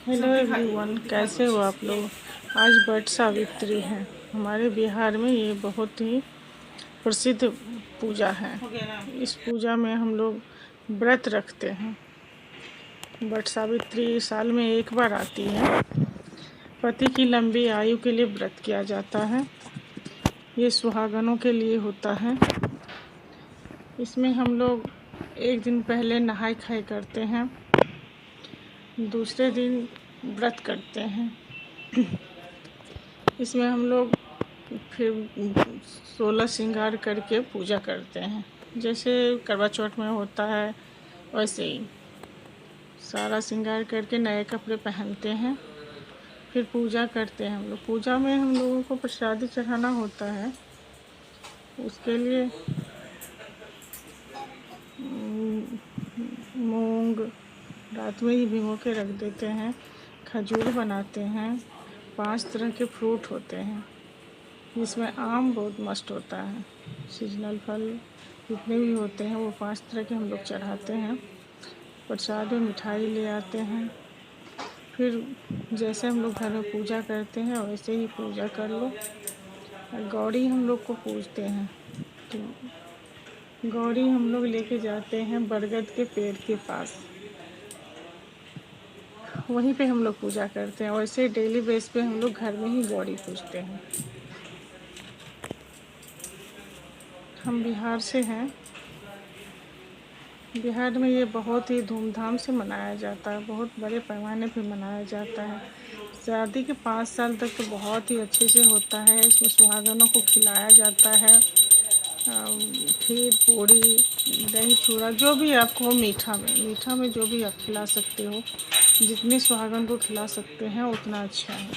Hello everyone, कैसे हो आप लोग। आज वट सावित्री है। हमारे बिहार में ये बहुत ही प्रसिद्ध पूजा है। इस पूजा में हम लोग व्रत रखते हैं। वट सावित्री साल में एक बार आती है। पति की लंबी आयु के लिए व्रत किया जाता है। ये सुहागनों के लिए होता है। इसमें हम लोग एक दिन पहले नहाई खाई करते हैं, दूसरे दिन व्रत करते हैं। इसमें हम लोग फिर 16 श्रृंगार करके पूजा करते हैं। जैसे करवा चौथ में होता है वैसे ही सारा श्रृंगार करके नए कपड़े पहनते हैं, फिर पूजा करते हैं। हम लोग पूजा में हम लोगों को प्रसादी चढ़ाना होता है। उसके लिए मूंग रात में ही भिगो के रख देते हैं। खजूर बनाते हैं। 5 तरह के फ्रूट होते हैं, जिसमें आम बहुत मस्त होता है। सीजनल फल जितने भी होते हैं वो 5 तरह के हम लोग चढ़ाते हैं। प्रसाद में मिठाई ले आते हैं। फिर जैसे हम लोग घर में पूजा करते हैं वैसे ही पूजा कर लो। गौरी हम लोग को पूजते हैं, तो गौरी हम लोग लेके जाते हैं बरगद के पेड़ के पास, वहीं पे हम लोग पूजा करते हैं। वैसे डेली बेस पे हम लोग घर में ही गौरी पूजते हैं। हम बिहार से हैं। बिहार में ये बहुत ही धूमधाम से मनाया जाता है, बहुत बड़े पैमाने पे मनाया जाता है। शादी के 5 साल तक तो बहुत ही अच्छे से होता है। इसमें सुहागनों को खिलाया जाता है खीर पूड़ी दही चूड़ा, जो भी आपको हो मीठा में जो भी आप खिला सकते हो। जितने सुहागन को खिला सकते हैं उतना अच्छा है।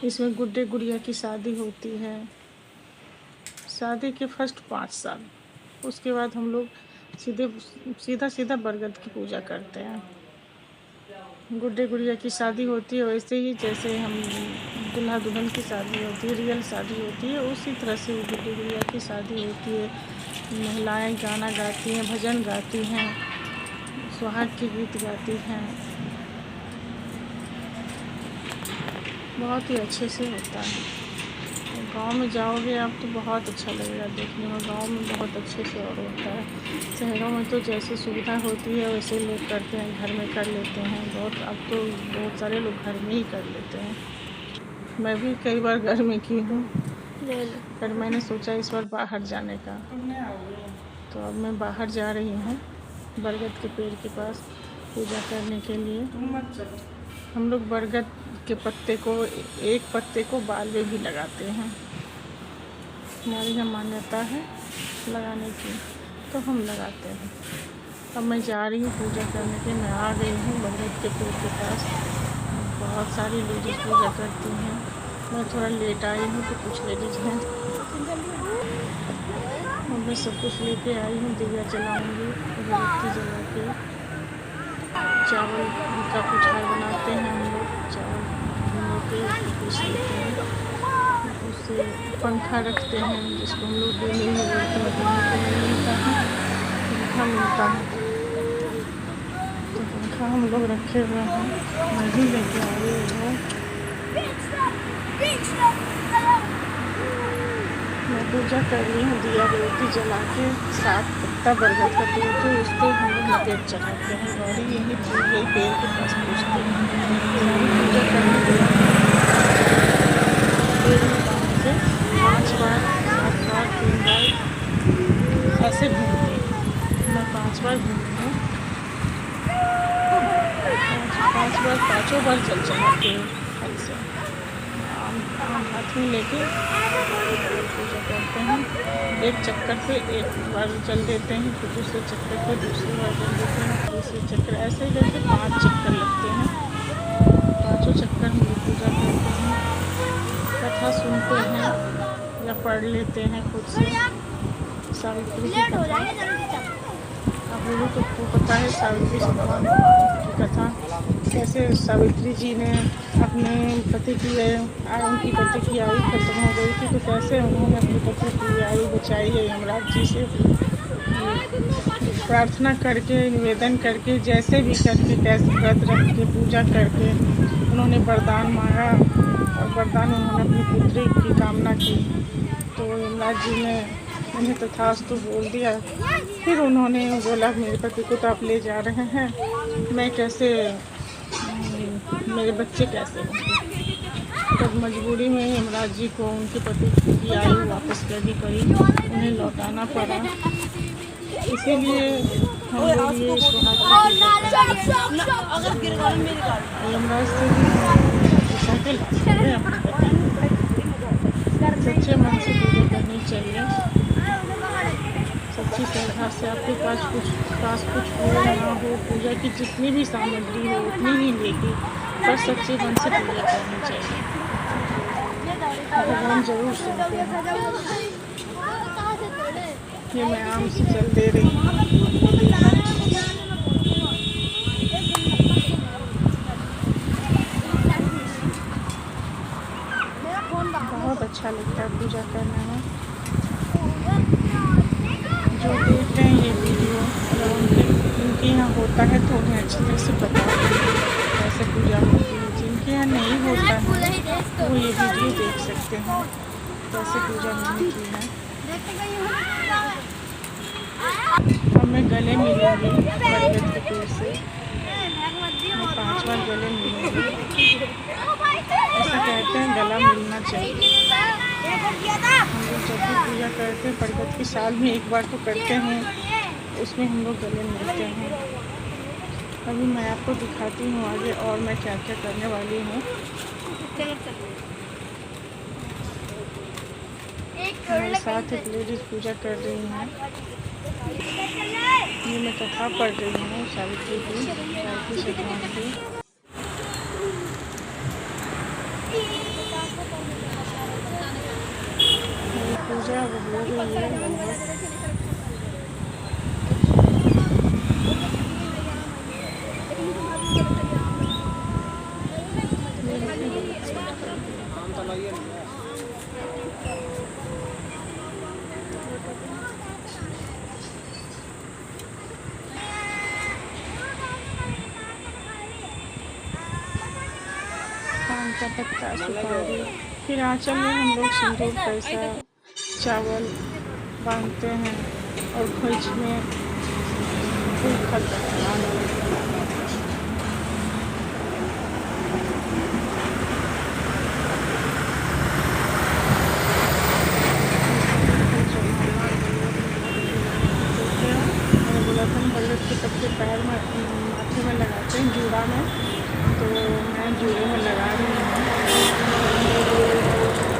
इसमें गुड्डे गुड़िया की शादी होती है। शादी के फर्स्ट 5 साल, उसके बाद हम लोग सीधा बरगद की पूजा करते हैं। गुड्डे गुड़िया की शादी होती है वैसे ही जैसे हम दूल्हा दुल्हन की शादी होती है, रियल शादी होती है, उसी तरह से गुड्डे गुड़िया की शादी होती है। महिलाएं गाना गाती हैं, भजन गाती हैं, सुहाग के गीत गाती हैं। बहुत ही अच्छे से होता है। गांव में जाओगे आप तो बहुत अच्छा लगेगा देखने में। गांव में बहुत अच्छे से और होता है। शहरों में तो जैसे सुविधा होती है वैसे लोग करते हैं, घर में कर लेते हैं। अब तो बहुत सारे लोग घर में ही कर लेते हैं। मैं भी कई बार घर में की हूँ, पर मैंने सोचा इस बार बाहर जाने का, तो अब मैं बाहर जा रही हूँ बरगद के पेड़ के पास पूजा करने के लिए। हम लोग बरगद के पत्ते को, एक पत्ते को बाल में भी लगाते हैं। हमारी यहाँ मान्यता है लगाने की, तो हम लगाते हैं। अब मैं जा रही हूँ पूजा करने के। मैं आ गई हूँ बरगद के पेड़ के पास। बहुत सारी लेडीज़ पूजा करती हैं। मैं थोड़ा लेट आई हूँ तो कुछ लेडीज़ हैं। और मैं सब कुछ लेके आई हूँ। दिया जलाऊँगी, अगरबत्ती जला के। चावल का पिठार बनाते हैं हम लोग। चावल भून के पीस लेते हैं, उससे पंखा रखते हैं, जिसको हम लोग डेली ही बोलते हैं। पंखा मिलता है, पंखा मिलता है, तो पंखा हम लोग रखे हुए हैं। मैं भी लेके आ रही हूँ। मैं पूजा कर रही हूँ दिया अगरबत्ती जला के। 7 पत्ता बरगद का पेड़ तो उसको हम लोग लपेट चढ़ाते हैं। गौरी यही पेड़ के पास पूजते हैं। सारी पूजा करने के बाद पेड़ में बांध के 5 बार 7 बार 3 बार ऐसे घूमते हैं। मैं 5 बार घूमी हूँ। 5 बार 5 बार चल चढ़ाते हैं। ऐसे आम हाथ में लेके पूजा करते हैं। एक चक्कर पे एक बार चल देते हैं, फिर दूसरे चक्कर पे दूसरी बार चल देते हैं, तीसरे चक्कर, ऐसे ही करके 5 चक्कर लगते हैं। 5 चक्कर हम लोग पूजा करते हैं। कथा सुनते हैं या पढ़ लेते हैं खुद से सावित्री की कथा। आप लोगों को पता है सावित्री सत्यवान की कथा, कैसे सावित्री जी ने अपने पति की उनकी पति की आयु खत्म हो गई थी, तो कैसे उन्होंने अपने पति की आयु बचाई है यमराज जी से। प्रार्थना करके, निवेदन करके, जैसे भी करके, कैसे व्रत रख के, पूजा करके उन्होंने वरदान मांगा और वरदान उन्होंने अपनी पुत्री की कामना की। तो यमराज जी ने उन्हें तथास्तु बोल दिया। फिर उन्होंने बोला मेरे पति को तो आप ले जा रहे हैं, मैं कैसे, मेरे बच्चे कैसे होंगे। तब मजबूरी में यमराज जी को उनके पति की आयु वापस करनी पड़ी, उन्हें लौटाना पड़ा। इसीलिए हम लोग ये यमराज से सच्चे मन से पूजा करनी चाहिए। सच्ची श्रद्धा से आपके पास कुछ हो ना हो, पूजा की जितनी भी सामग्री हो उतनी ही लेके बस सच्चे मन से पूजा करनी चाहिए। भगवान जरूर सुनते हैं। ये मैं आम से चल दे रही हूँ। बहुत अच्छा लगता है पूजा करने में। जो देखते हैं ये वीडियो, अगर उनके यहाँ होता है तो उन्हें अच्छी तरह से पता है कैसे पूजा होती है। जिनके यहाँ नहीं होता है वो ये वीडियो देख सकते हैं कैसे पूजा मैंने की है। अब मैं गले मिलूँगी बरगद के पेड़ से, मैं 5 बार गले मिलूँगी। ऐसा कहते हैं गला मिलना चाहिए। हम लोग जब भी पूजा करते हैं बरगद की साल में एक बार तो करते हैं, उसमें हम लोग गले मिलते हैं। अभी मैं आपको दिखाती हूँ आगे और मैं क्या क्या करने वाली हूँ। मेरे साथ एक लेडीज पूजा कर रही हैं। ये मैं कथा पढ़ रही हूँ सावित्री शतनाम की। पूजा हो गई है। पान का पत्ता, सुपारी, फिर आंचल में हम लोग सिंदूर, पैसा, चावल बांधते हैं और खोज में फूल खत बरगद के पत्ते पैर में, माथे में लगाते हैं, जूड़ा में। तो मैं जूड़े में लगा रही हूँ।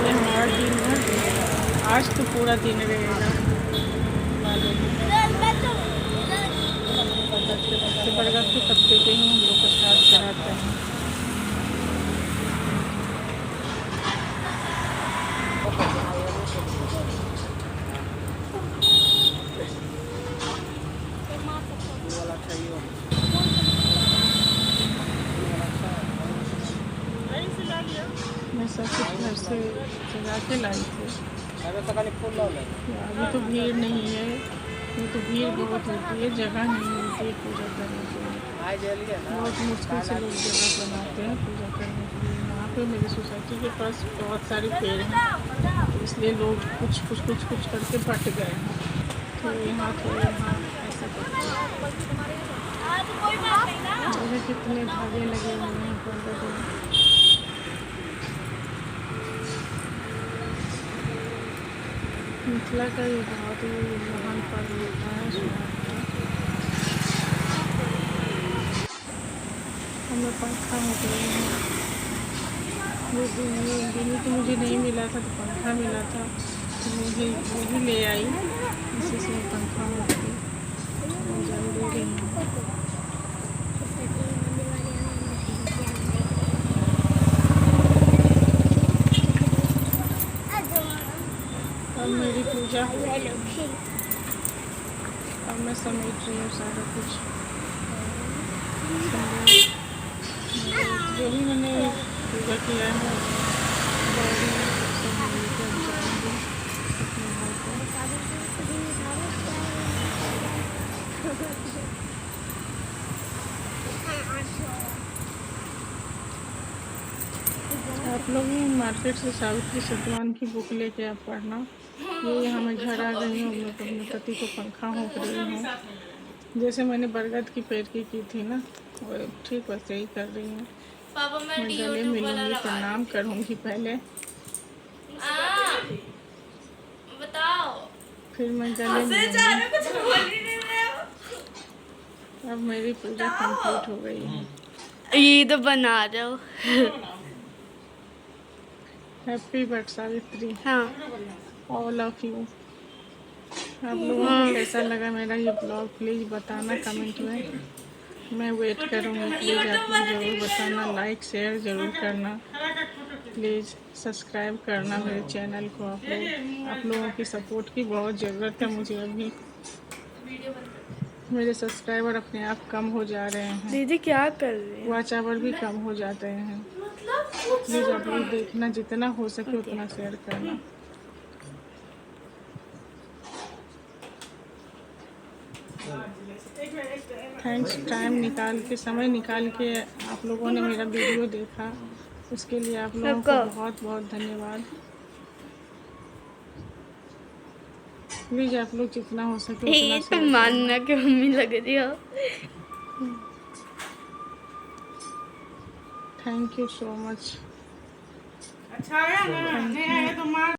ये हमारा दिन है, आज तो पूरा दिन रहेगा। बरगद के पत्ते के ही हम लोग प्रसाद चढ़ाते हैं। मैं सब कुछ घर से सजा के लाई थी। अभी तो भीड़ नहीं है, ये तो भीड़ बहुत होती है, जगह नहीं मिलती है पूजा करने के लिए। बहुत मुश्किल से लोग जगह बनाते हैं पूजा करने के लिए। यहाँ पे मेरी सोसाइटी के पास बहुत सारे पेड़ हैं, तो इसलिए लोग कुछ करके बट गए हैं। तो यहाँ थोड़े यहाँ ऐसा करते हैं। जगह कितने धागे लगे हुए हैं पर मिथिला का ये बहुत ही महान पर्व होता है। हमें पंखा हो गए हैं। वो दिन तो मुझे नहीं मिला था, तो पंखा मिला था, तो मुझे वो भी ले आई। इसी से पंखा हो गई, दे रही हूँ। मेरी पूजा अब मैं समेट रही हूँ सारा कुछ। जो भी मैंने पूजा किया है आप लोग भी मार्केट से सावित्री सत्यवान की बुक लेके आप पढ़ना। ये यहाँ मैं घर आ गई हूँ, मैं अपने पति को पंखा होंक रही हूँ। जैसे मैंने बरगद की पेड़ की थी ना, वो ठीक वैसे ही कर रही हूँ। मैं गले मिलूंगी, प्रणाम करूँगी पहले, बताओ, फिर मैं गले मिलूंगी। अब मेरी पूजा कंप्लीट हो गई है। ये तो बना रहे हो। हैप्पी बट सावित्री, हाँ ऑल ऑफ यू। आप लोगों को कैसा लगा मेरा ये ब्लॉग प्लीज़ बताना कमेंट में, मैं वेट करूँगी। प्लीज़ आप लोग ज़रूर बताना, लाइक शेयर ज़रूर करना, प्लीज़ सब्सक्राइब करना मेरे चैनल को। आप लोगों की सपोर्ट की बहुत ज़रूरत है मुझे। अभी मेरे सब्सक्राइबर अपने आप कम हो जा रहे हैं, दीदी क्या कर रहे हैं? वॉच आवर भी कम हो जाते हैं। प्लीज़ आप लोग देखना, जितना हो सके उतना शेयर करना। थैंक्स, टाइम निकाल के, समय निकाल के आप लोगों ने मेरा वीडियो देखा, उसके लिए आप लोगों को बहुत बहुत धन्यवाद। प्लीज़ आप लोग जितना हो सके उतना शेयर करना। मानना कि मम्मी लग रही हो। Thank you so much. अच्छा है ना, नहीं है तो मार